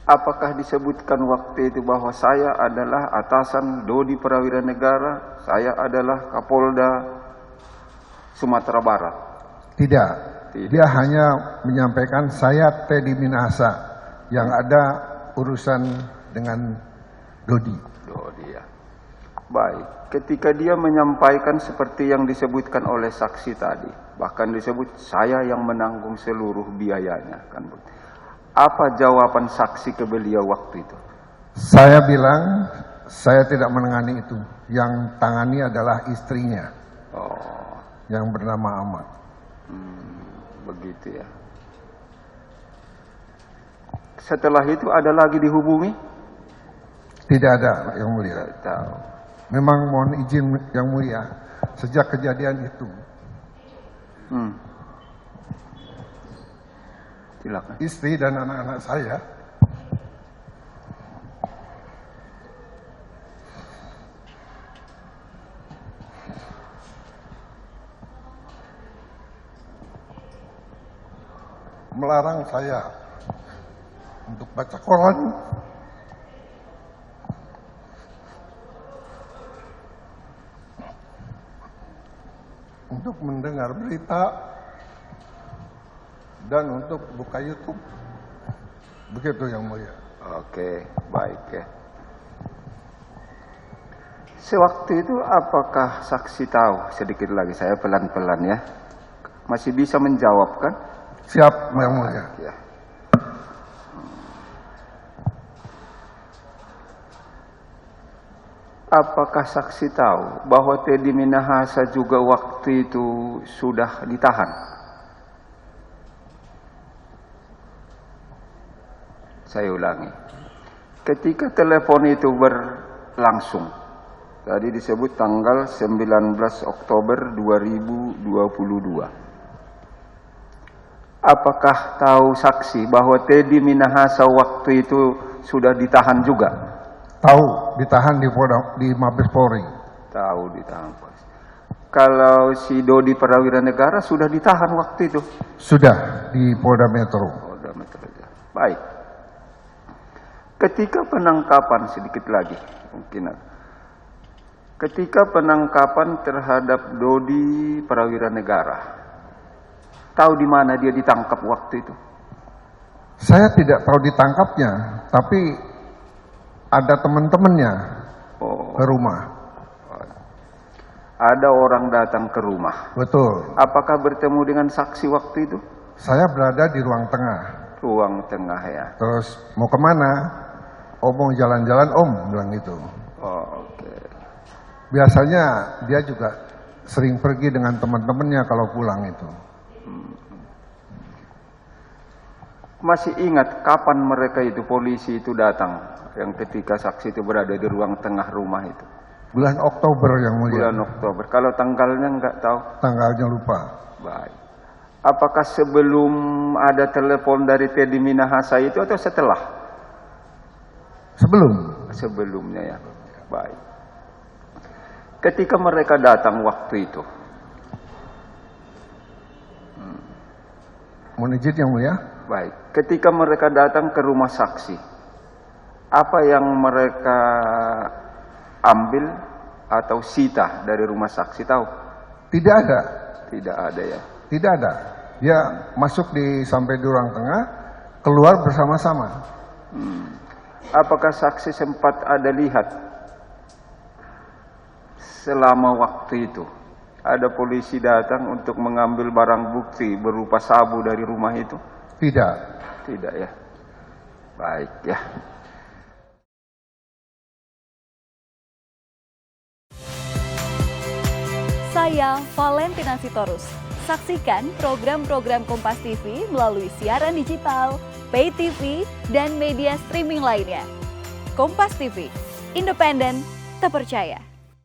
Apakah disebutkan waktu itu bahwa saya adalah atasan Dodi Prawira Negara, saya adalah Kapolda Sumatera Barat? Tidak. Dia hanya menyampaikan saya Teddy Minahasa yang ada urusan dengan Dodi. Dodi ya. Baik, ketika dia menyampaikan seperti yang disebutkan oleh saksi tadi, bahkan disebut saya yang menanggung seluruh biayanya, kan? Apa jawaban saksi ke beliau waktu itu? Saya bilang saya tidak menangani itu. Yang tangani adalah istrinya, yang bernama Ahmad. Begitu ya. Setelah itu ada lagi dihubungi? Tidak ada, Yang Mulia. Tidak tahu. Memang mohon izin Yang Mulia, sejak kejadian itu Silakan. istri dan anak-anak saya melarang saya untuk baca koran, untuk mendengar berita, dan untuk buka YouTube. Begitu Yang Mulia. Oke, baik ya. Sewaktu itu apakah saksi tahu, sedikit lagi saya pelan-pelan ya, masih bisa menjawab kan? Siap Yang Mulia. Ya. Apakah saksi tahu bahwa Teddy Minahasa juga waktu itu sudah ditahan? Saya ulangi. Ketika telepon itu berlangsung, tadi disebut tanggal 19 Oktober 2022. Apakah tahu saksi bahwa Teddy Minahasa waktu itu sudah ditahan juga? Tahu, ditahan di Mabes Polri. Tahu ditahan. Kalau si Dodi Prawira Negara sudah ditahan waktu itu? Sudah di Polda Metro. Polda Metro. Baik. Ketika penangkapan, sedikit lagi mungkin. Ketika penangkapan terhadap Dodi Prawira Negara, tahu di mana dia ditangkap waktu itu? Saya tidak tahu ditangkapnya, tapi ada teman-temannya ke rumah. Ada orang datang ke rumah. Betul. Apakah bertemu dengan saksi waktu itu? Saya berada di ruang tengah. Ruang tengah ya. Terus mau kemana? Om mau jalan-jalan om, bilang gitu. Oke. Biasanya dia juga sering pergi dengan teman-temannya kalau pulang itu. Masih ingat kapan mereka itu, polisi itu datang? Yang ketika saksi itu berada di ruang tengah rumah itu. Bulan Oktober Yang Mulia. Bulan Oktober. Kalau tanggalnya enggak tahu? Tanggalnya lupa. Baik. Apakah sebelum ada telepon dari Teddy Minahasa itu atau setelah? Sebelum. Sebelumnya ya. Baik. Ketika mereka datang waktu itu. Mohon izin Yang Mulia. Baik. Ketika mereka datang ke rumah saksi, apa yang mereka ambil atau sita dari rumah saksi, tahu? Tidak ada. Tidak ada ya. Tidak ada. Dia masuk sampai di ruang tengah, keluar bersama-sama. Apakah saksi sempat ada lihat selama waktu itu ada polisi datang untuk mengambil barang bukti berupa sabu dari rumah itu? Tidak. Tidak ya. Baik ya. Saya Valentina Sitorus. Saksikan program-program Kompas TV melalui siaran digital, pay TV, dan media streaming lainnya. Kompas TV, independen, terpercaya.